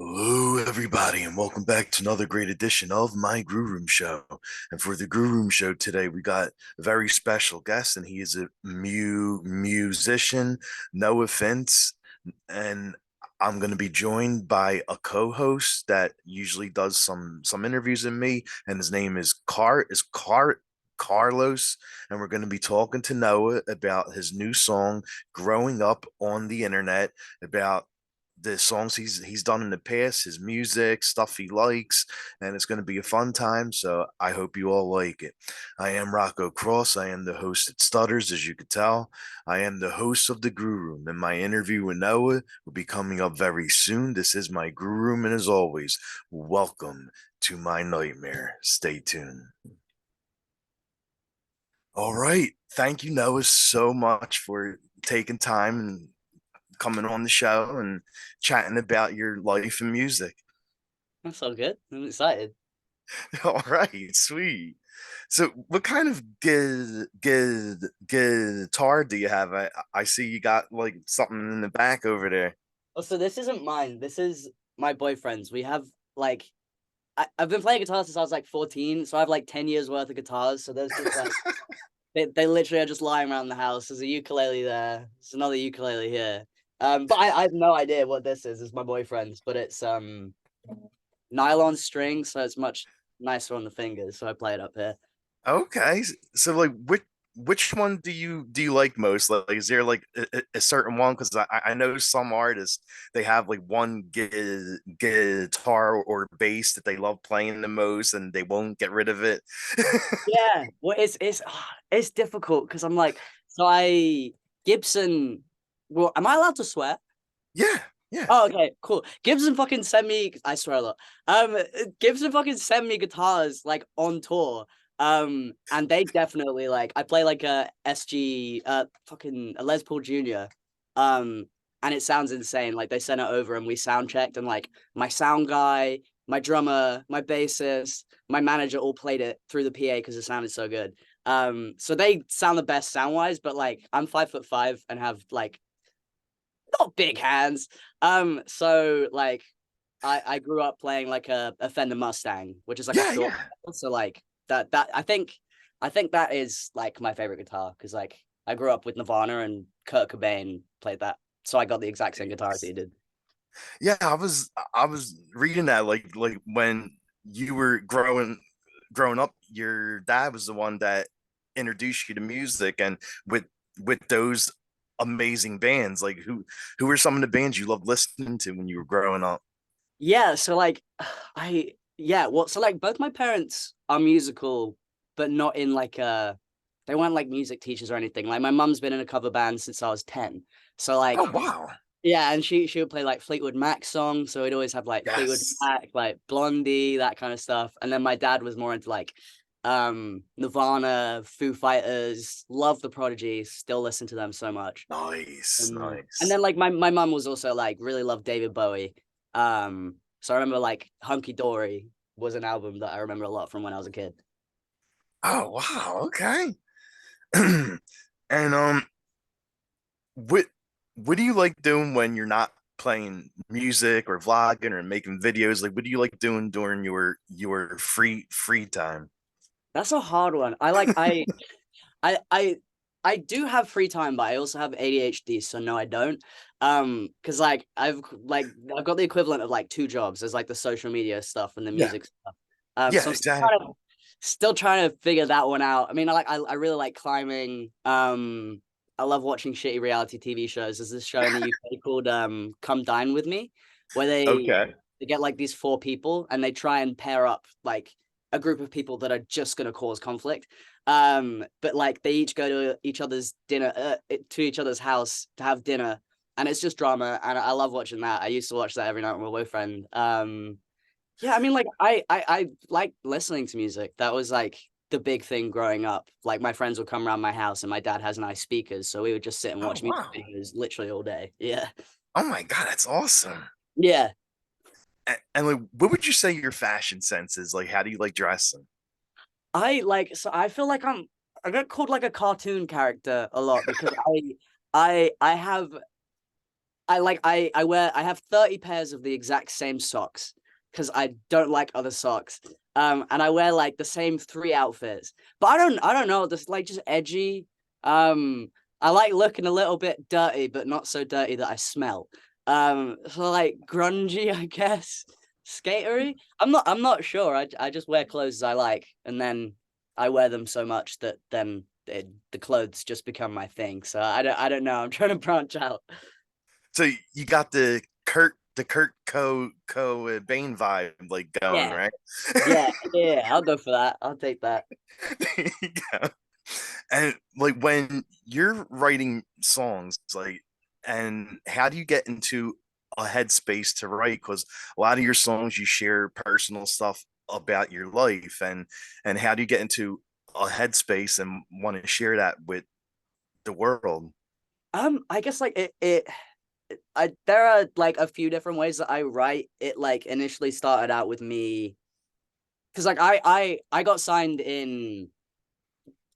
Hello, everybody, and welcome back to another great edition of my Grue Rume Show. And for the Grue Rume Show today, we got a very special guest, and he is a musician, Noah Finnce. And I'm going to be joined by a co-host that usually does some interviews with me, and his name is Carlos, and we're going to be talking to Noah about his new song, "Growing Up on the Internet," about the songs he's done in the past, his music, stuff he likes, and it's going to be a fun time. So I hope you all like it. I am Rocco Cross. I am the host at Stutters, as you could tell. I am the host of the Grue Room, and my interview with Noah will be coming up very soon. This is my Grue Room, and as always, welcome to my nightmare. Stay tuned. All right. Thank you, Noah, so much for taking time and coming on the show and chatting about your life and music. That's all good. I'm excited. All right, sweet. So, what kind of guitar do you have? I see you got like something in the back over there. Oh, so this isn't mine. This is my boyfriend's. We have like I've been playing guitar since I was like 14, so I have like 10 years worth of guitars. So there's just like they literally are just lying around the house. There's a ukulele there. There's another ukulele here. But I have no idea what this is. It's my boyfriend's, but it's nylon string, so it's much nicer on the fingers. So I play it up here. Okay, so like which one do you like most? Like, is there like a certain one? Because I know some artists they have like one guitar or bass that they love playing the most, and they won't get rid of it. Yeah, well, it's difficult because I'm like, so I Gibson. Well, am I allowed to swear? Yeah, yeah. Oh, okay, cool. Gibson fucking sent me. I swear a lot. Gibson fucking sent me guitars like on tour. And they definitely like. I play like a SG, fucking a Les Paul Jr. Um, and it sounds insane. Like they sent it over and we sound checked, and like my sound guy, my drummer, my bassist, my manager all played it through the PA because it sounded so good. So they sound the best sound wise, but like I'm 5'5" and have like not big hands. So like I grew up playing like a Fender Mustang, which is like a Yeah, short. yeah. So like that I think that is like my favorite guitar because like I grew up with Nirvana and Kurt Cobain played that, so I got the exact same guitar as he did. Yeah, I was reading that like when you were growing up, your dad was the one that introduced you to music, and with those amazing bands, like who were some of the bands you loved listening to when you were growing up? Yeah, so like I yeah, well, so like both my parents are musical, but not in like they weren't like music teachers or anything. Like my mum's been in a cover band since I was 10. So Oh like wow. yeah, and she would play like Fleetwood Mac songs, so we'd always have like Fleetwood Yes. Mac, like Blondie, that kind of stuff. And then my dad was more into like Nirvana, Foo Fighters, love the Prodigy, still listen to them so much. Nice, And nice. then like my mum was also like really loved David Bowie. So I remember like Hunky Dory was an album that I remember a lot from when I was a kid. Oh wow, okay. And what what do you like doing when you're not playing music or vlogging or making videos? Like, what do you like doing during your free time? That's a hard one. I do have free time, but I also have ADHD, so no, I don't. Because like I've got the equivalent of like two jobs. There's like the social media stuff and the Yeah, music stuff. So yeah, I'm exactly. still trying to figure that one out. I mean, I really like climbing. I love watching shitty reality TV shows. There's this show in the UK called Come Dine with Me, where Okay. they get like these four people and they try and pair up like a group of people that are just going to cause conflict. But like they each go to each other's dinner, to each other's house to have dinner, and it's just drama. And I love watching that. I used to watch that every night with my boyfriend. Yeah, I mean, like I like listening to music. That was like the big thing growing up. Like my friends would come around my house, and my dad has nice speakers, so we would just sit and Oh watch music wow. videos literally all day. Yeah, Oh my God, that's awesome. yeah. And like, what would you say your fashion sense is? Like, how do you like dressing? I feel like I get called like a cartoon character a lot because I have I have 30 pairs of the exact same socks because I don't like other socks. And I wear like the same three outfits. But I don't know, this like just edgy. I like looking a little bit dirty, but not so dirty that I smell. So like grungy, I guess. Skatery. I'm not sure. I just wear clothes I like, and then I wear them so much that then the clothes just become my thing. So I don't know. I'm trying to branch out. So you got the Kurt Bane vibe like going, Yeah, right? yeah. I'll go for that. I'll take that. There you go. And like when you're writing songs, like, and how do you get into a headspace to write? Because a lot of your songs you share personal stuff about your life, and how do you get into a headspace and want to share that with the world? I guess like I there are like a few different ways that I write. It like initially started out with me because like I got signed in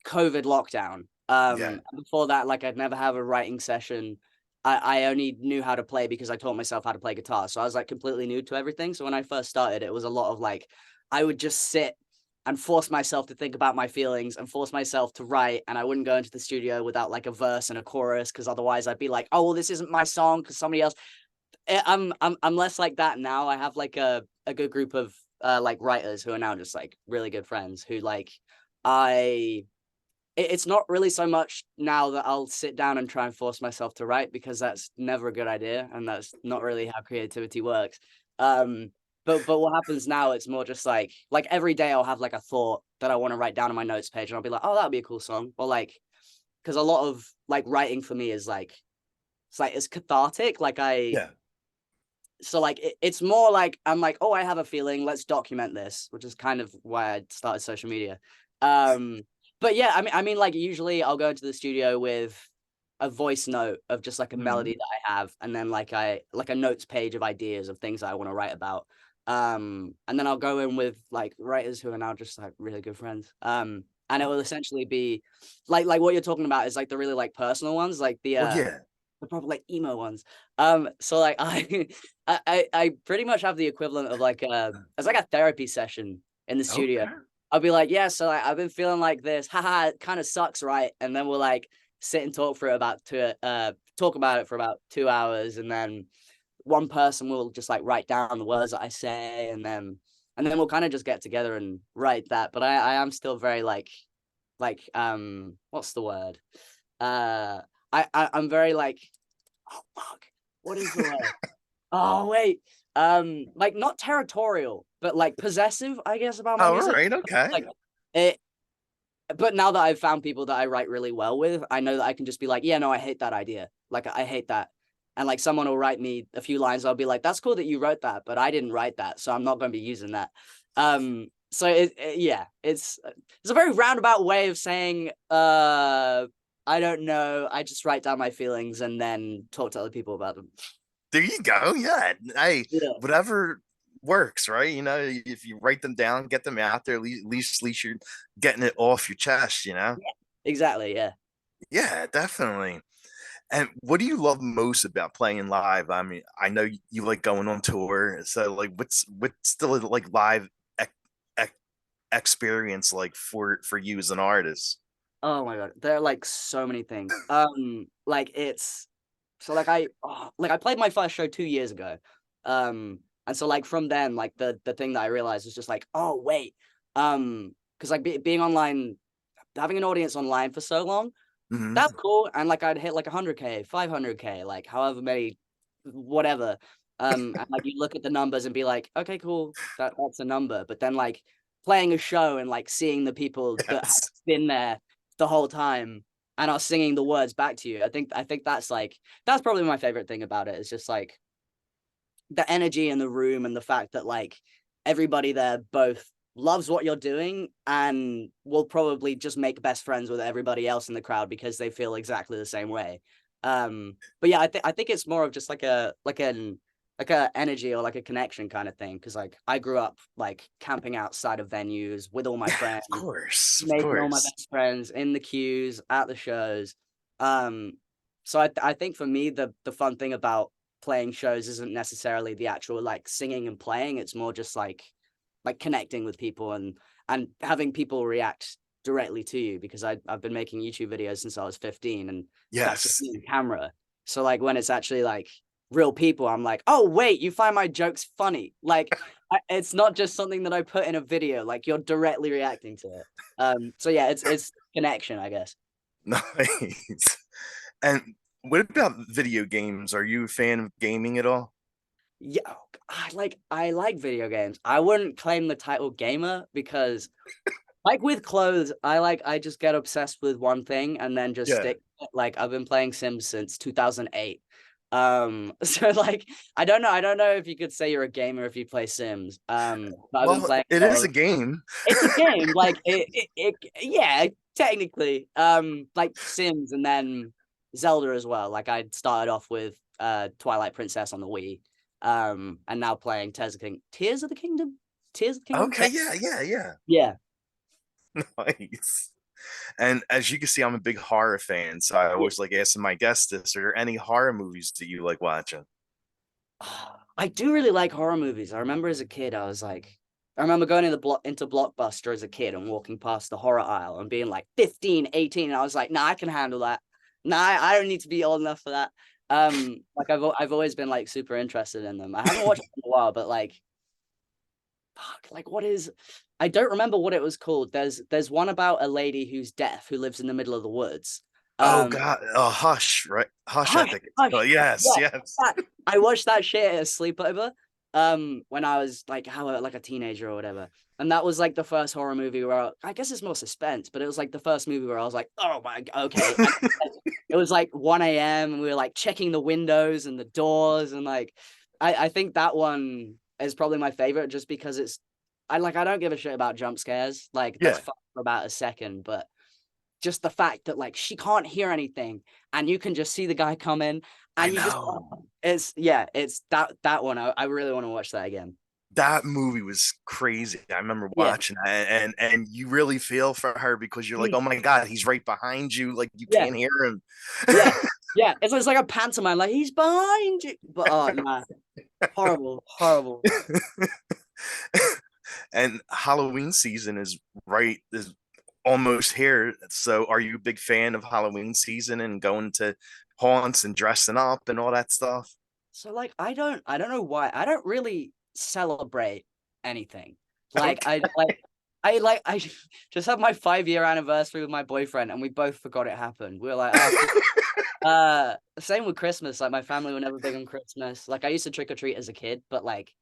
COVID lockdown. Yeah. Before that, like I'd never have a writing session. I only knew how to play because I taught myself how to play guitar. So I was like completely new to everything. So when I first started, it was a lot of like I would just sit and force myself to think about my feelings and force myself to write. And I wouldn't go into the studio without like a verse and a chorus because otherwise I'd be like, oh well, this isn't my song because somebody else. I'm less like that now. I have like a good group of like writers who are now just like really good friends who like I it's not really so much now that I'll sit down and try and force myself to write because that's never a good idea and that's not really how creativity works. But what happens now? It's more just like every day I'll have like a thought that I want to write down on my notes page and I'll be like, oh, that'd be a cool song. Or like, because a lot of like writing for me is like it's cathartic. Like I Yeah. so like it's more like I'm like, oh, I have a feeling, let's document this, which is kind of why I started social media. um but yeah, I mean like usually I'll go into the studio with a voice note of just like a melody Mhm. that I have, and then like I like a notes page of ideas of things I want to write about. And then I'll go in with like writers who are now just like really good friends. And it will essentially be like what you're talking about is like the really like personal ones, like Well, yeah. the proper like emo ones. So like I pretty much have the equivalent of like it's like a therapy session in the studio. Okay. I'll be like, yeah, so like I've been feeling like this, haha, it kind of sucks, right? And then we'll like sit and talk for about talk about it for about 2 hours, and then one person will just like write down the words that I say, and then we'll kind of just get together and write that. But I am still very like what's the word? Uh I'm very like, oh fuck, what is the word? Oh wait, like not territorial, but like possessive, I guess, about my All music. right. Okay. Like it, but now that I've found people that I write really well with, I know that I can just be like, yeah, no, I hate that idea. Like I hate that. And like someone will write me a few lines, I'll be like, that's cool that you wrote that, but I didn't write that, so I'm not going to be using that. So yeah, it's a very roundabout way of saying I don't know, I just write down my feelings and then talk to other people about them. There you go. Yeah. Hey, Yeah. whatever works, right? You know, if you write them down, get them out there, at least you're getting it off your chest, you know? Yeah. Exactly, yeah. Yeah, definitely. And what do you love most about playing live? I mean, I know you like going on tour, so like, what's the like live ex ex experience like for you as an artist? Oh my god, there are like so many things. Like it's so like I played my first show 2 years ago. And so like from then, like the thing that I realized was just like, oh wait, because like being online, having an audience online for so long, that's Hmm. cool. And like I'd hit like 100K, 500K, like however many, whatever. And like you look at the numbers and be like, okay, cool, that's a number. But then like playing a show and like seeing the people that have Yes. been there the whole time and are singing the words back to you. I think that's like that's probably my favorite thing about it. It's just like the energy in the room and the fact that like everybody there both loves what you're doing and will probably just make best friends with everybody else in the crowd because they feel exactly the same way. But yeah, I think it's more of just like a energy or like a connection kind of thing, because like I grew up like camping outside of venues with all my Yeah, friends, of course, of making all my course. best friends in the queues at the shows. Um, so I think for me the fun thing about playing shows isn't necessarily the actual like singing and playing. It's more just like connecting with people and having people react directly to you, because I've been making YouTube videos since I was 15, and that's just Yes. me and camera. So like when it's actually like real people, I'm like, oh wait, you find my jokes funny. Like it's not just something that I put in a video, like you're directly reacting to it. So yeah, it's connection, I guess. Nice. And what about video games? Are you a fan of gaming at all? Yeah, I like video games. I wouldn't claim the title gamer because like with clothes, I just get obsessed with one thing and then just Yeah. stick. Like I've been playing Sims since 2008. So like I don't know if you could say you're a gamer if you play Sims. But I've been Well, playing it a lot is a of, game. it's a game, like it yeah, technically. Like Sims and then Zelda as well. Like I started off with Twilight Princess on the Wii. And now playing Tears of the Kingdom? Tears of the Kingdom? Okay, yeah, yeah, yeah. Yeah. Nice. And as you can see, I'm a big horror fan, so I Yeah. always like asking my guests this: are there any horror movies that you like watching? I do really like horror movies. I remember as a kid, I remember going into Blockbuster as a kid and walking past the horror aisle and being like 15, 18, and I was like, nah, I can handle that. Nah, I don't need to be old enough for that. Like I've always been like super interested in them. I haven't watched them in a while, but like, fuck, like what is, I don't remember what it was called. There's one about a lady who's deaf who lives in the middle of the woods. Oh Um, God, Hush, right? Hush, I Hush, think it's Hush. called. Yes, Yeah, yes. I watched that shit at a sleepover. When I was like a teenager or whatever, and that was like the first horror movie where I guess it's more suspense, but it was like the first movie where I was like, oh my, okay. And it was like 1 a.m. and we were like checking the windows and the doors, and like I think that one is probably my favorite just because I don't give a shit about jump scares. Like that's Yeah, fun for about a second, but just the fact that like she can't hear anything and you can just see the guy come in I and you just know. it's that one. I really want to watch that again. That movie was crazy. I remember Yeah. watching that, and you really feel for her because you're like, Mm. oh my God, he's right behind you, like you Yeah. can't hear him. Yeah. Yeah. It's like a pantomime, like he's behind you. But oh nah. Horrible. Horrible. And Halloween season is almost here. So are you a big fan of Halloween season and going to haunts and dressing up and all that stuff? So like I don't know why. I don't really celebrate anything. Like Okay. I just had my 5 year anniversary with my boyfriend and we both forgot it happened. We were like, oh, same with Christmas. Like my family were never big on Christmas. Like I used to trick or treat as a kid, but like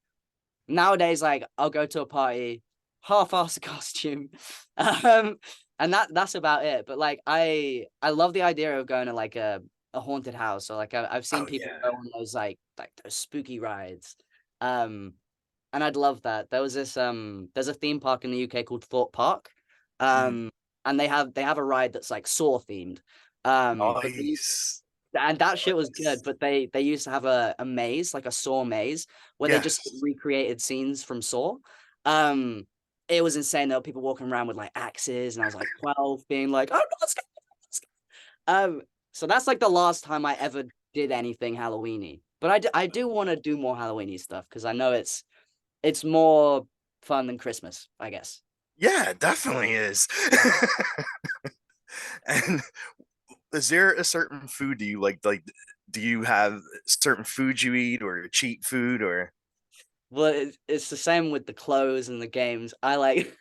nowadays, like I'll go to a party, half-ass a costume, um, and that's about it. But like I love the idea of going to like a haunted house, or like I've seen Oh people yeah. go on those like those spooky rides, um, and I'd love that. There's a theme park in the UK called Thorpe Park, Mm, um, and they have a ride that's like Saw themed, but nice. and that shit was good, Nice. but they used to have a maze, like a Saw maze, where they just Yes. recreated scenes from Saw. Um, it was insane. There were people walking around with like axes, and I was like 12, being like, "Oh no, let's go, let's go." So that's like the last time I ever did anything Halloweeny. But I do want to do more Halloweeny stuff because I know it's more fun than Christmas, I guess. Yeah, it definitely is. And is there a certain food do you like? Like, do you have certain food you eat or cheat food or? Well, it's the same with the clothes and the games. I like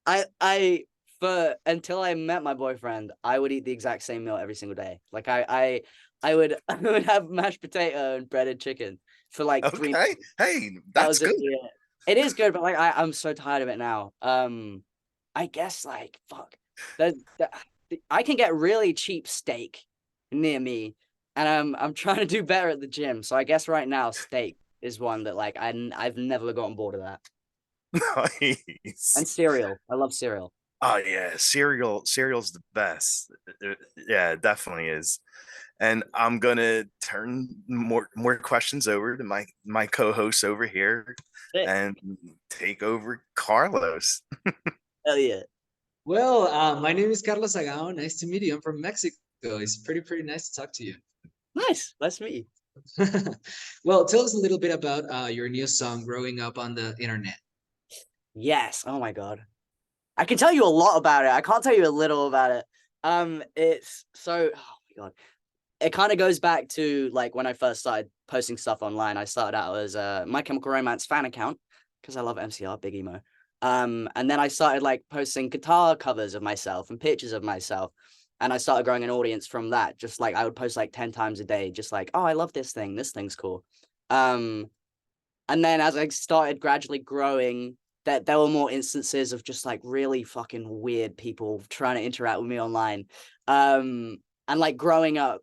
I for until I met my boyfriend, I would eat the exact same meal every single day. Like I would I would have mashed potato and breaded chicken for like 3 months. Okay, hey, That that's was good. it. It is good, but like I'm so tired of it now. I guess like fuck. The I can get really cheap steak near me, and I'm trying to do better at the gym. So I guess right now steak is one that like I've never gotten bored of that. Nice. And cereal. I love cereal. Oh yeah, cereal's the best. Yeah, it definitely is. And I'm gonna turn more questions over to my co-host over here Sick. and take over Carlos. Hell yeah. Well, my name is Carlos Sagaon. Nice to meet you. I'm from Mexico. It's pretty nice to talk to you. Nice. Nice to meet you. Well, tell us a little bit about your new song, Growing Up on the Internet. Yes. Oh my God. I can tell you a lot about it. I can't tell you a little about it. It's so, oh my God. It kind of goes back to like when I first started posting stuff online. I started out as a My Chemical Romance fan account because I love MCR, big emo. And then I started like posting guitar covers of myself and pictures of myself. And I started growing an audience from that. Just like I would post like 10 times a day, just like, oh, I love this thing. This thing's cool. Um, and then as I started gradually growing, that there were more instances of just like really fucking weird people trying to interact with me online. And like growing up,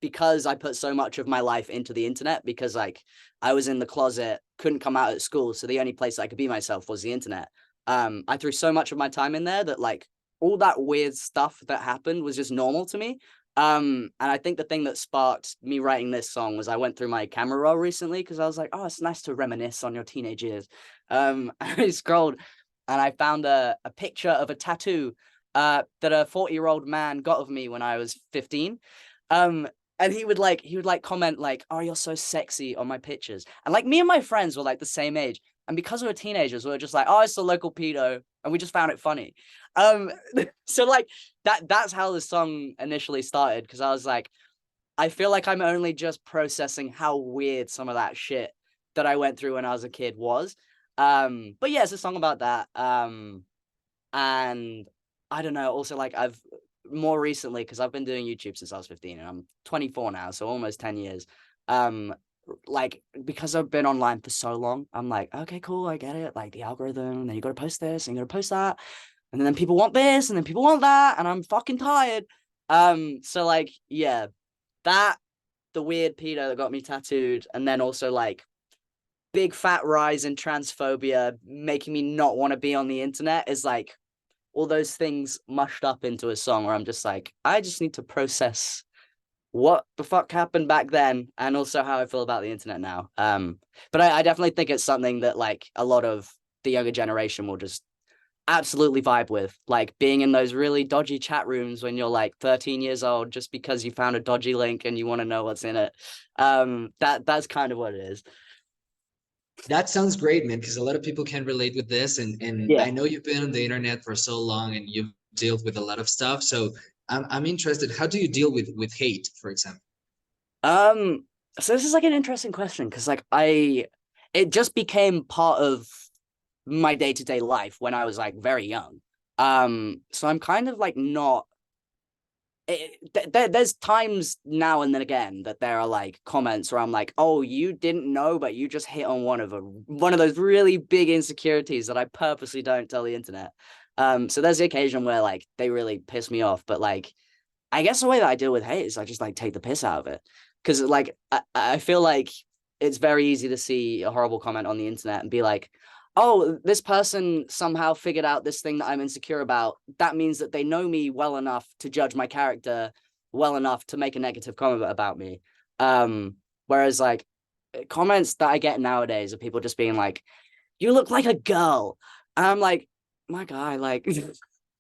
because I put so much of my life into the internet, because like I was in the closet, couldn't come out at school, so the only place I could be myself was the internet. I threw so much of my time in there that like all that weird stuff that happened was just normal to me. And I think the thing that sparked me writing this song was I went through my camera roll recently because I was like, oh, it's nice to reminisce on your teenage years. I scrolled and I found a picture of a tattoo that a 40-year-old man got of me when I was 15. And he would like comment like, oh, you're so sexy on my pictures. And like me and my friends were like the same age. And because we were teenagers, we were just like, oh, it's the local pedo. And we just found it funny. Um, so like that's how the song initially started. Cause I was like, I feel like I'm only just processing how weird some of that shit that I went through when I was a kid was. But yeah, it's a song about that. And I don't know, also like I've more recently, because I've been doing YouTube since I was 15 and I'm 24 now, so almost 10 years. Like because I've been online for so long, I'm like, okay, cool, I get it. Like the algorithm, and then you gotta post this and you gotta post that. And then people want this and then people want that, and I'm fucking tired. So like, yeah, that the weird pedo that got me tattooed, and then also like big fat rise in transphobia making me not want to be on the internet is like all those things mushed up into a song where I'm just like, I just need to process what the fuck happened back then and also how I feel about the internet now. But I definitely think it's something that like a lot of the younger generation will just absolutely vibe with, like being in those really dodgy chat rooms when you're like 13 years old just because you found a dodgy link and you want to know what's in it. That's kind of what it is. That sounds great, man, because a lot of people can relate with this. And Yeah. I know you've been on the internet for so long and you've dealt with a lot of stuff. So I'm interested, how do you deal with hate, for example? Um, so this is like an interesting question because like it just became part of my day-to-day life when I was like very young. So I'm kind of like not there's times now and then again that there are like comments where I'm like, oh, you didn't know, but you just hit on one of those really big insecurities that I purposely don't tell the internet. So there's the occasion where like they really piss me off, but like I guess the way that I deal with hate is I just like take the piss out of it. Because like I feel like it's very easy to see a horrible comment on the internet and be like, oh, this person somehow figured out this thing that I'm insecure about. That means that they know me well enough to judge my character well enough to make a negative comment about me. Whereas like comments that I get nowadays are people just being like, you look like a girl. And I'm like, my guy, like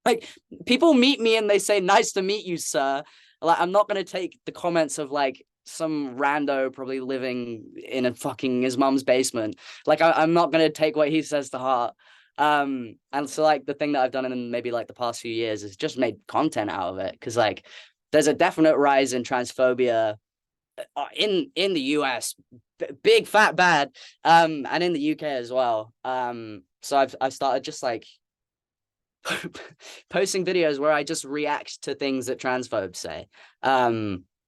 like people meet me and they say, nice to meet you, sir. Like I'm not gonna take the comments of like some rando probably living in a fucking his mom's basement. Like I'm not gonna take what he says to heart. And so like the thing that I've done in maybe like the past few years is just made content out of it, because like there's a definite rise in transphobia in the US, big fat bad, and in the UK as well. So I've started just like posting videos where I just react to things that transphobes say.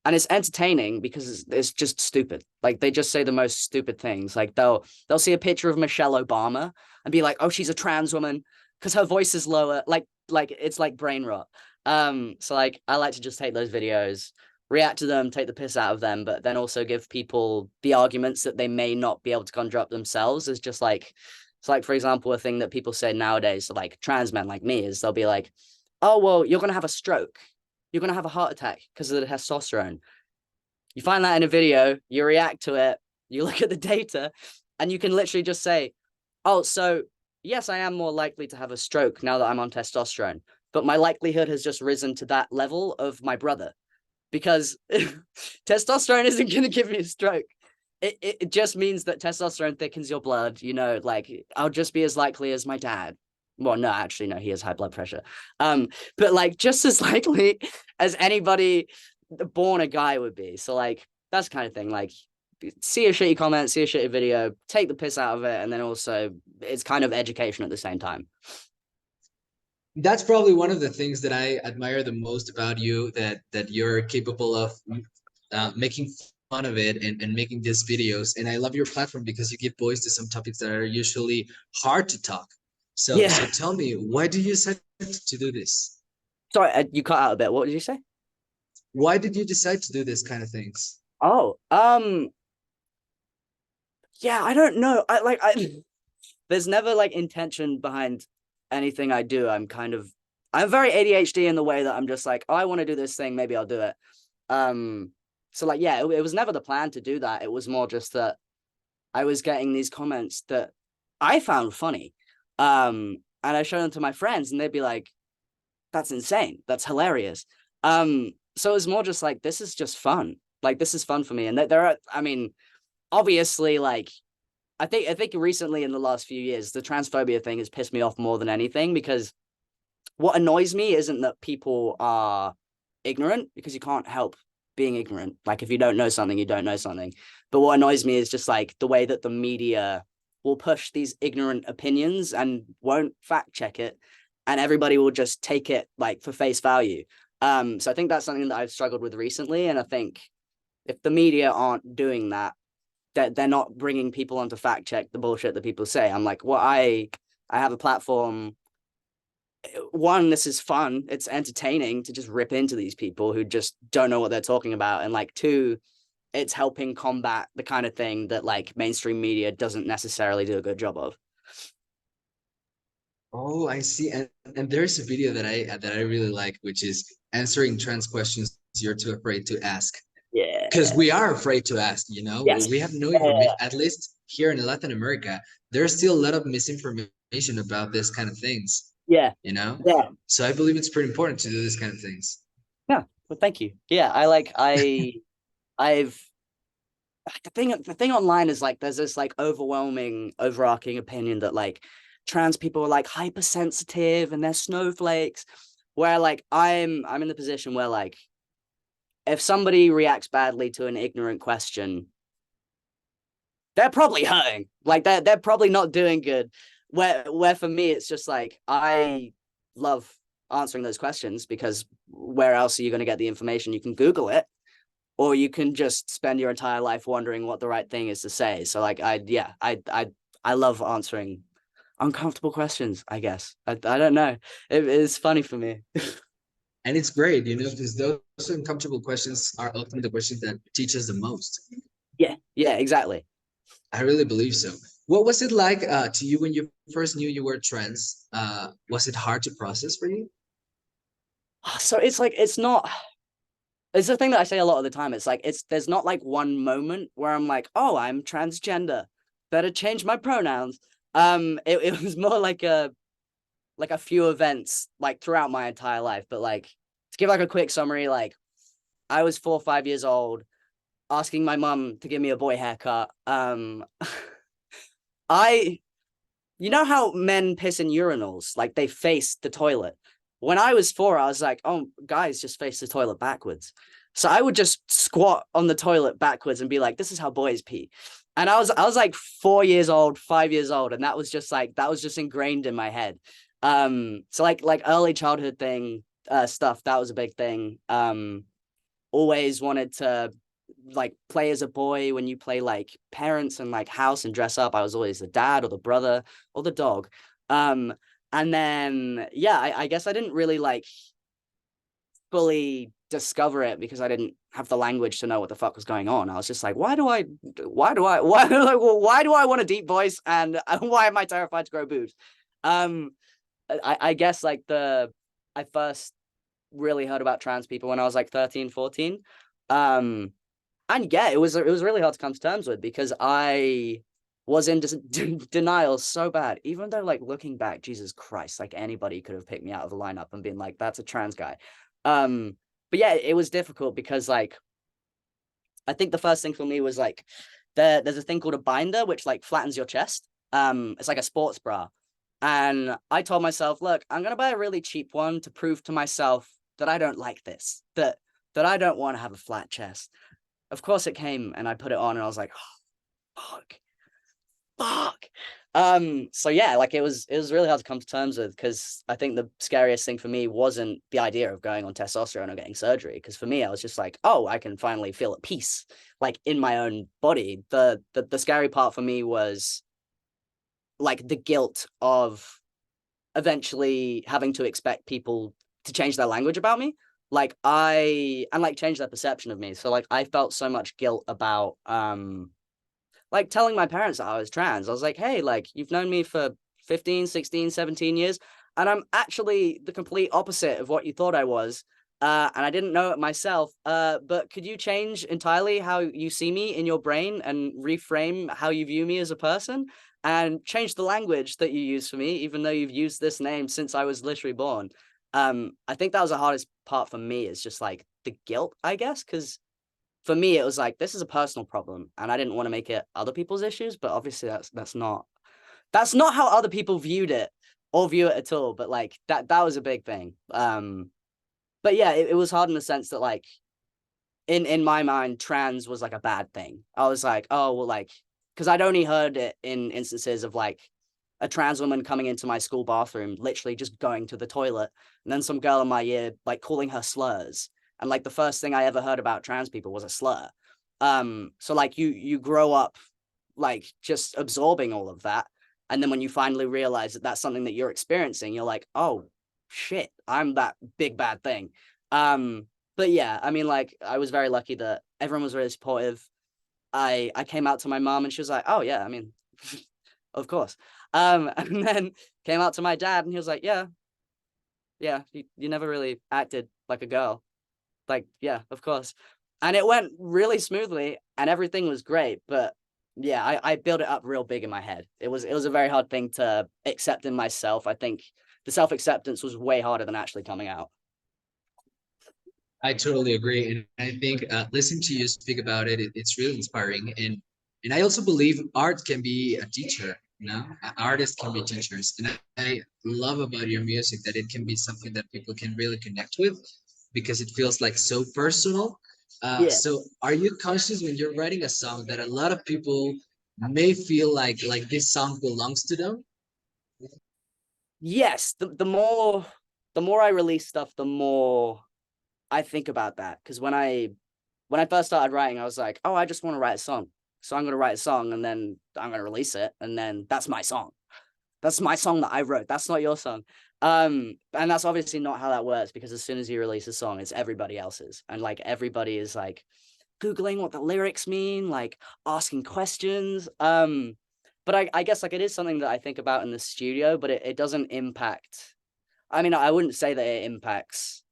And it's entertaining because it's just stupid. Like they just say the most stupid things. Like they'll see a picture of Michelle Obama and be like, oh, she's a trans woman because her voice is lower. Like it's like brain rot. So like I like to just take those videos, react to them, take the piss out of them, but then also give people the arguments that they may not be able to conjure up themselves. Is just like, it's like, for example, a thing that people say nowadays, so like trans men like me, is they'll be like, oh, well, you're going to have a stroke. You're going to have a heart attack because of the testosterone. You find that in a video, you react to it, you look at the data, and you can literally just say, oh, so yes, I am more likely to have a stroke now that I'm on testosterone, but my likelihood has just risen to that level of my brother, because testosterone isn't going to give you a stroke. It just means that testosterone thickens your blood. You know, like I'll just be as likely as my dad. Well, no, actually, no, he has high blood pressure. But like just as likely as anybody born a guy would be. So like that's the kind of thing. Like see a shitty comment, see a shitty video, take the piss out of it, and then also it's kind of education at the same time. That's probably one of the things that I admire the most about you, that you're capable of making fun of it and making these videos. And I love your platform because you give voice to some topics that are usually hard to talk. So Yeah. tell me, why did you decide to do this? Sorry, you cut out a bit. What did you say? Why did you decide to do this kind of things? Oh, yeah, I don't know. There's never like intention behind anything I do. I'm very ADHD in the way that I'm just like, oh, I want to do this thing, maybe I'll do it. So like, yeah, it was never the plan to do that. It was more just that I was getting these comments that I found funny. And I showed them to my friends and they'd be like, that's insane. That's hilarious. So it was more just like, this is just fun. Like, this is fun for me. And there are, I mean, obviously, like, I think recently in the last few years, the transphobia thing has pissed me off more than anything, because what annoys me isn't that people are ignorant, because you can't help being ignorant. Like if you don't know something, you don't know something. But what annoys me is just like the way that the media will push these ignorant opinions and won't fact check it, and everybody will just take it like for face value. So I think that's something that I've struggled with recently, and I think if the media aren't doing that, that they're not bringing people on to fact check the bullshit that people say. I'm like, well, I have a platform. One, this is fun. It's entertaining to just rip into these people who just don't know what they're talking about. And like, two, it's helping combat the kind of thing that like mainstream media doesn't necessarily do a good job of. Oh, I see. And there's a video that I really like, which is answering trans questions you're too afraid to ask. Yeah. Because we are afraid to ask, you know, Yes. we have no information. At least here in Latin America, there's still a lot of misinformation about this kind of things, Yeah. you know? Yeah. So I believe it's pretty important to do this kind of things. Yeah. Well, thank you. Yeah. I've the thing online is like there's this like overwhelming overarching opinion that like trans people are like hypersensitive and they're snowflakes, where like I'm in the position where like if somebody reacts badly to an ignorant question, they're probably hurting. Like they're probably not doing good. Where for me it's just like I love answering those questions, because where else are you going to get the information? You can Google it, or you can just spend your entire life wondering what the right thing is to say. So like I love answering uncomfortable questions, I guess. I don't know. It's funny for me. And it's great, you know, because those uncomfortable questions are often the questions that teach us the most. Yeah, exactly. I really believe so. What was it like to you when you first knew you were trans? Was it hard to process for you? So it's like it's the thing that I say a lot of the time. It's like there's not like one moment where I'm like, oh, I'm transgender, better change my pronouns. It was more like a few events like throughout my entire life. But like to give like a quick summary, like I was 4 or 5 years old, asking my mum to give me a boy haircut. I You know how men piss in urinals, like they face the toilet. When I was 4, I was like, oh, guys just face the toilet backwards. So I would just squat on the toilet backwards and be like, this is how boys pee. And I was like 4 years old, 5 years old, and that was just ingrained in my head. So like early childhood thing, stuff, that was a big thing. Always wanted to like play as a boy. When you play like parents and like house and dress up, I was always the dad or the brother or the dog. And then yeah, I guess I didn't really like fully discover it because I didn't have the language to know what the fuck was going on. I was just like, why do I want a deep voice, and why am I terrified to grow boobs? I guess like I first really heard about trans people when I was like 13, 14. And yeah, it was really hard to come to terms with, because I was in denial so bad, even though like looking back, Jesus Christ, like anybody could have picked me out of the lineup and been like, that's a trans guy. but yeah, it was difficult because like I think the first thing for me was like there's a thing called a binder which like flattens your chest. It's like a sports bra. And I told myself, look, I'm gonna buy a really cheap one to prove to myself that I don't like this, that I don't want to have a flat chest. Of course it came and I put it on and I was like, oh, fuck. So yeah, like it was really hard to come to terms with, because I think the scariest thing for me wasn't the idea of going on testosterone or getting surgery, because for me I was just like, oh, I can finally feel at peace like in my own body. The scary part for me was like the guilt of eventually having to expect people to change their language about me, like and like change their perception of me. So like I felt so much guilt about like telling my parents that I was trans. I was like, hey, like you've known me for 15, 16, 17 years, and I'm actually the complete opposite of what you thought I was. And I didn't know it myself. But could you change entirely how you see me in your brain and reframe how you view me as a person and change the language that you use for me, even though you've used this name since I was literally born? I think that was the hardest part for me, is just like the guilt, I guess, because for me it was like, this is a personal problem and I didn't want to make it other people's issues, but obviously that's not how other people viewed it or view it at all. But like that was a big thing. But yeah, it was hard in the sense that like in my mind trans was like a bad thing. I was like, oh well, like, because I'd only heard it in instances of like a trans woman coming into my school bathroom, literally just going to the toilet, and then some girl in my year like calling her slurs. And like the first thing I ever heard about trans people was a slur. So like you grow up like just absorbing all of that, and then when you finally realize that that's something that you're experiencing, you're like, oh shit, I'm that big bad thing. But yeah, I mean, like I was very lucky that everyone was really supportive. I came out to my mom and she was like, oh yeah, I mean, of course. And then came out to my dad and he was like, yeah, you never really acted like a girl. Like, yeah, of course. And it went really smoothly and everything was great. But yeah, I built it up real big in my head. It was a very hard thing to accept in myself. I think the self-acceptance was way harder than actually coming out. I totally agree, and I think listening to you speak about it, it's really inspiring. And I also believe art can be a teacher. You know, artists can be teachers, and I love about your music that it can be something that people can really connect with, because it feels like so personal. Yeah. So, are you conscious when you're writing a song that a lot of people may feel like this song belongs to them? Yes. The more I release stuff, the more I think about that. Because when I first started writing, I was like, oh, I just want to write a song. So I'm gonna write a song and then I'm gonna release it. And then that's my song. That's my song that I wrote. That's not your song. And that's obviously not how that works, because as soon as you release a song, it's everybody else's. And like everybody is like Googling what the lyrics mean, like asking questions. But I guess like it is something that I think about in the studio, but it doesn't impact. I mean, I wouldn't say that it impacts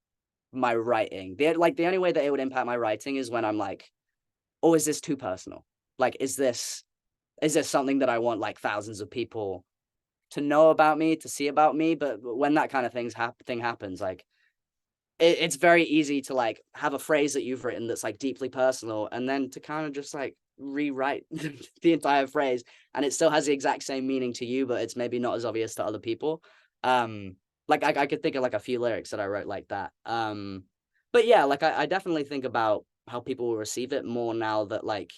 my writing. The only way that it would impact my writing is when I'm like, oh, is this too personal? Like, is this something that I want like thousands of people to know about me, to see about me? But when that kind of thing happens, like it's very easy to like have a phrase that you've written that's like deeply personal, and then to kind of just like rewrite the entire phrase, and it still has the exact same meaning to you, but it's maybe not as obvious to other people. Like I could think of like a few lyrics that I wrote like that. But yeah, like I definitely think about how people will receive it more now that like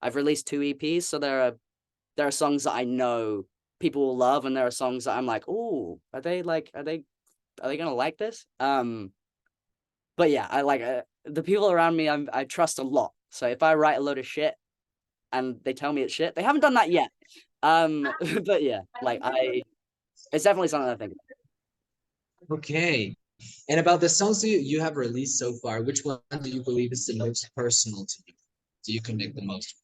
I've released 2 EPs, so there are songs that I know people will love, and there are songs that I'm like, oh, are they gonna like this? But yeah, I like the people around me. I trust a lot. So if I write a load of shit and they tell me it's shit, they haven't done that yet. But yeah, like it's definitely something I think. Okay. And about the songs you have released so far, which one do you believe is the most personal to you? Do you connect the most?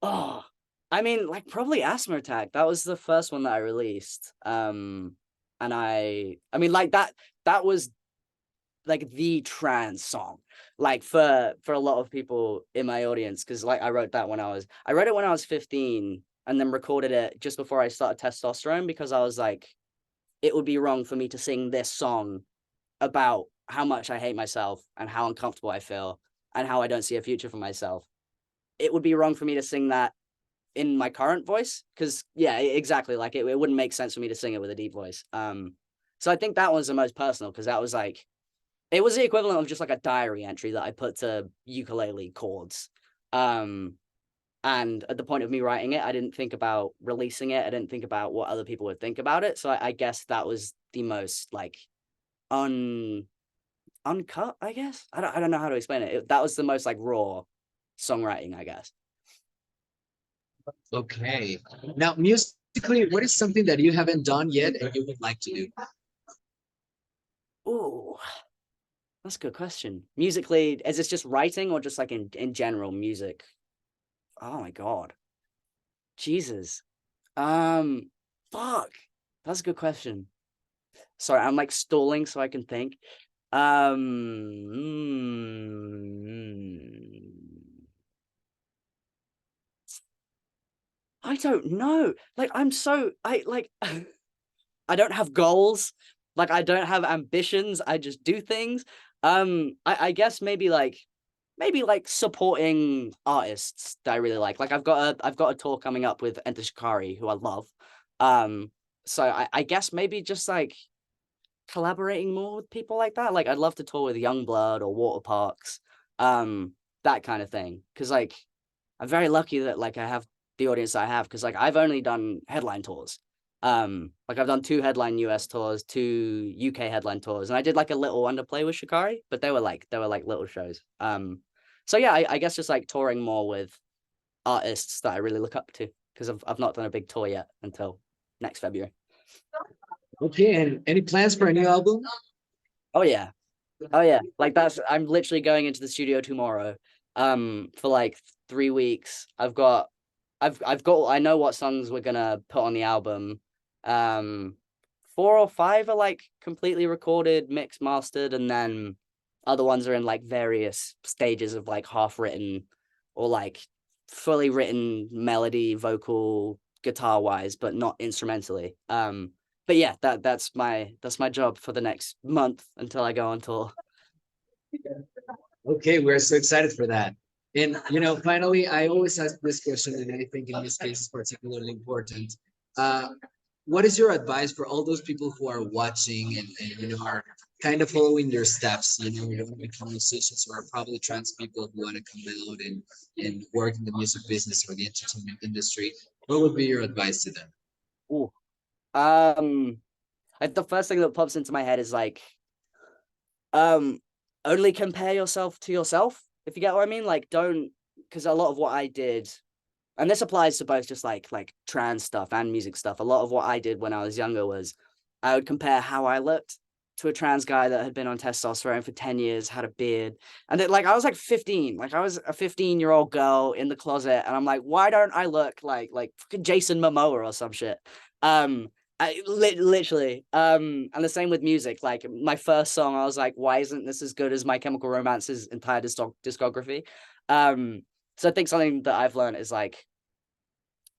Oh, I mean, like probably Asthma Attack. That was the first one that I released. And I mean, like that was like the trans song, like for a lot of people in my audience, because like I wrote it when I was 15, and then recorded it just before I started testosterone, because I was like, it would be wrong for me to sing this song about how much I hate myself and how uncomfortable I feel and how I don't see a future for myself, it would be wrong for me to sing that in my current voice, because yeah, exactly, like it wouldn't make sense for me to sing it with a deep voice. So I think that was the most personal, because that was like, it was the equivalent of just like a diary entry that I put to ukulele chords. And at the point of me writing it, I didn't think about releasing it. I didn't think about what other people would think about it. So I guess that was the most like uncut, I guess. I don't know how to explain it. That was the most like raw songwriting, I guess. Okay. Now, musically, what is something that you haven't done yet and you would like to do? Oh, that's a good question. Musically, is this just writing or just like in general music? Oh my God. Jesus. Um, Fuck. That's a good question. Sorry, I'm like stalling so I can think. I don't know. Like I'm so I like I don't have goals. Like I don't have ambitions. I just do things. I guess maybe like supporting artists that I really like. Like I've got a tour coming up with Enter Shikari, who I love. So I guess maybe just like collaborating more with people like that. Like I'd love to tour with Youngblood or Water Parks, that kind of thing. Because like I'm very lucky that like I have the audience I have. Because like I've only done headline tours. Like I've done 2 headline US tours, 2 UK headline tours, and I did like a little underplay with Shikari, but they were like little shows. So yeah, I guess just like touring more with artists that I really look up to, because I've not done a big tour yet until next February. Okay, and any plans for a new album? Oh yeah. Oh yeah. Like I'm literally going into the studio tomorrow for like 3 weeks. I know what songs we're gonna put on the album. 4 or 5 are like completely recorded, mixed, mastered, and then other ones are in like various stages of like half written or like fully written melody, vocal, guitar wise, but not instrumentally. But yeah, that's my job for the next month until I go on tour. Okay, we're so excited for that. And finally, I always ask this question, and I think in this case is particularly important. Uh, what is your advice for all those people who are watching and are kind of following your steps? You want to become musicians or are probably trans people who want to come out and work in the music business or the entertainment industry. What would be your advice to them? Ooh. The first thing that pops into my head is like, um, only compare yourself to yourself, if you get what I mean. Like, don't, because a lot of what I did, and this applies to both just like trans stuff and music stuff. A lot of what I did when I was younger was I would compare how I looked to a trans guy that had been on testosterone for 10 years, had a beard. And then like I was like 15, like I was a 15-year-old girl in the closet, and I'm like, why don't I look like fucking Jason Momoa or some shit? Literally. And the same with music. Like my first song, I was like, why isn't this as good as My Chemical Romance's entire discography? So I think something that I've learned is like,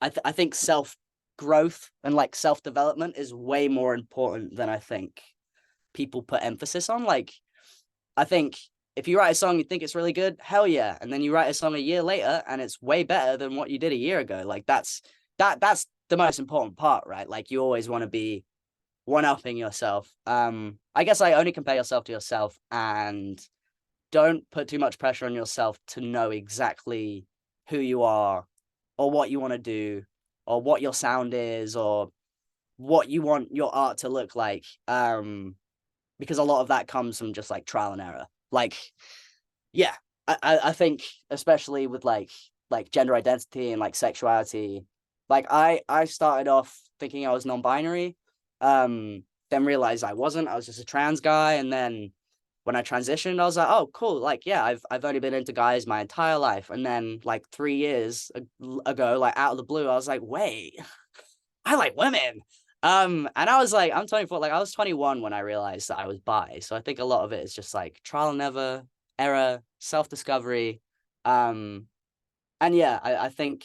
I think self growth and like self development is way more important than I think people put emphasis on. Like, I think if you write a song, you think it's really good, hell yeah, and then you write a song a year later and it's way better than what you did a year ago. Like that's the most important part, right? Like you always want to be one-upping yourself. I guess I only compare yourself to yourself, and don't put too much pressure on yourself to know exactly who you are or what you want to do or what your sound is or what you want your art to look like. Because a lot of that comes from just like trial and error. Like, yeah, I think especially with like gender identity and like sexuality, like I started off thinking I was non-binary, then realized I wasn't. I was just a trans guy, and then when I transitioned, I was like, oh, cool. Like, yeah, I've only been into guys my entire life, and then like 3 years ago, like out of the blue, I was like, wait, I like women. And I was like, I'm 24. Like I was 21 when I realized that I was bi. So I think a lot of it is just like trial and error, self-discovery. And yeah, I think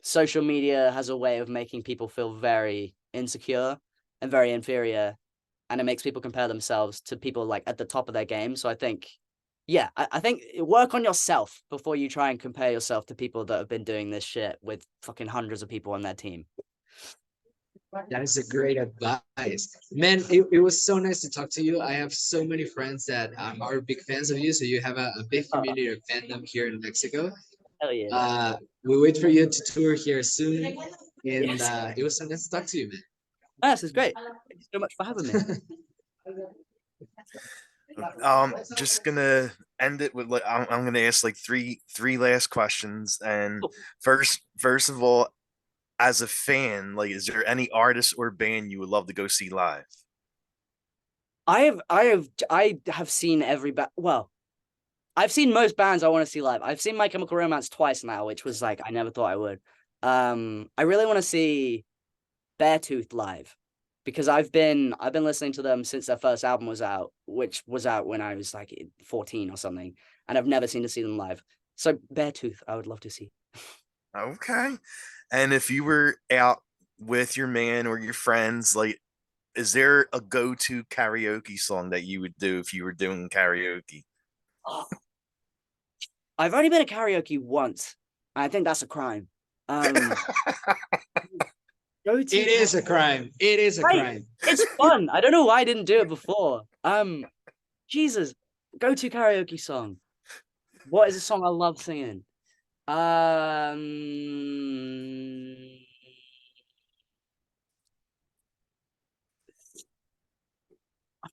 social media has a way of making people feel very insecure and very inferior and it makes people compare themselves to people like at the top of their game. So I think, yeah, I think work on yourself before you try and compare yourself to people that have been doing this shit with fucking hundreds of people on their team. That is a great advice. Man, it was so nice to talk to you. I have so many friends that are big fans of you. So you have a big community of fandom here in Mexico. Hell yeah. We wait for you to tour here soon. And Yes. it was so nice to talk to you, man. This is great. Thank you so much for having me. Just gonna end it with like I'm gonna ask like three last questions. And first of all, as a fan, like, is there any artist or band you would love to go see live? I have seen every well, I've seen most bands I want to see live. I've seen My Chemical Romance twice now, which was like I never thought I would. I really want to see Beartooth live because I've been listening to them since their first album was out, which was out when I was like 14 or something, and I've never seen them live. So Beartooth, I would love to see. Okay. And if you were out with your man or your friends, like, is there a go-to karaoke song that you would do if you were doing karaoke? I've only been to karaoke once. I think that's a crime. It is a crime. It is a crime. It's fun. I don't know why I didn't do it before. Jesus, go-to karaoke song. What is a song I love singing? I'm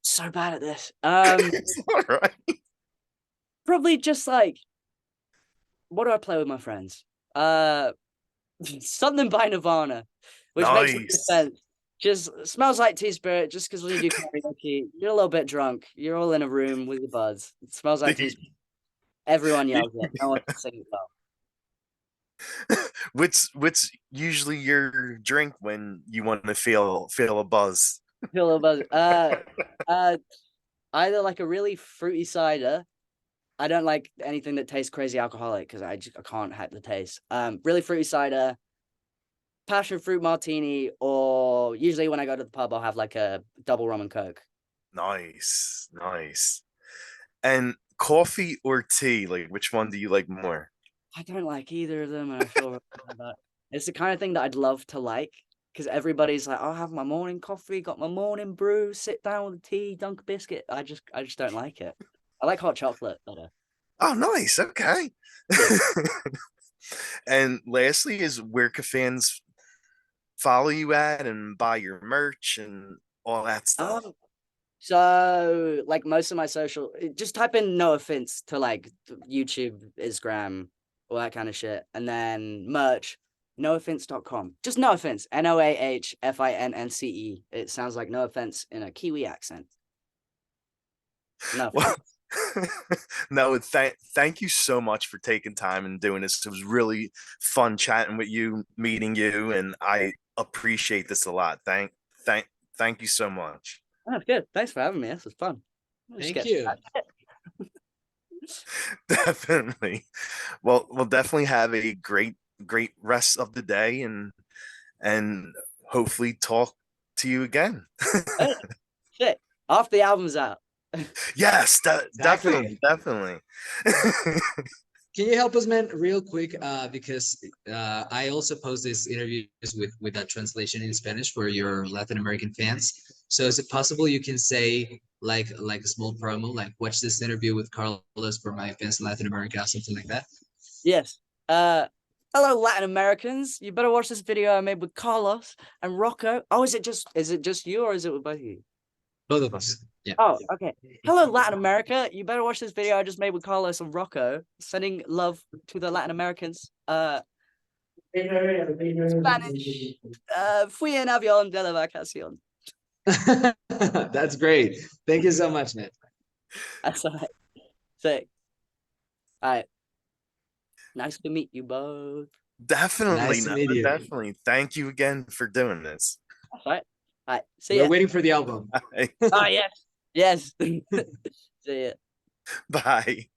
so bad at this. It's all right. Probably just like, what do I play with my friends? Something by Nirvana, which makes sense. Just Smells Like Teen Spirit. Just because when you do karaoke, you're a little bit drunk. You're all in a room with your buds. It smells like Teen Spirit. Everyone yells it. No one can sing it well. What's usually your drink when you want to feel a buzz? Feel a buzz. Either like a really fruity cider. I don't like anything that tastes crazy alcoholic because I can't hack the taste. Really fruity cider, passion fruit martini, or usually when I go to the pub, I'll have like a double rum and coke. Nice. And coffee or tea? Like, which one do you like more? I don't like either of them, and I feel about it. It's the kind of thing that I'd love to like because everybody's like, I'll have my morning coffee, got my morning brew, sit down with a tea, dunk a biscuit. I just don't like it. I like hot chocolate better. Oh, nice. Okay. And lastly, is where can fans follow you at and buy your merch and all that stuff? So like most of my social, just type in Noah Finnce to like YouTube, Instagram, all that kind of shit, and then merch. NoahFince.com. Just Noah Finnce. NoahFince. It sounds like no offense in a Kiwi accent. No. Well, no, thank you so much for taking time and doing this. It was really fun chatting with you, meeting you, and I appreciate this a lot. Thank you so much. Oh, good. Thanks for having me. This was fun. Thank you. Definitely. Well, we'll definitely have a great rest of the day, and hopefully talk to you again. Hey, shit. After the album's out. Yes, definitely. Can you help us, man, real quick? Because I also post these interviews with that translation in Spanish for your Latin American fans. So is it possible you can say like a small promo, like watch this interview with Carlos for my fans in Latin America, or something like that? Yes. Hello, Latin Americans. You better watch this video I made with Carlos and Rocco. Oh, is it just you, or is it with both of you? Both of us. Yeah. Oh, okay. Hello, Latin America. You better watch this video I just made with Carlos and Rocco. Sending love to the Latin Americans. Spanish. Fui en avión de la vacación. That's great. Thank you so much, man. That's all right. Sick. All right. Nice to meet you both. Definitely. Nice to meet you. Definitely. Thank you again for doing this. That's all right. All right. See ya. We're waiting for the album. Oh, yes. Yes. See ya. Bye.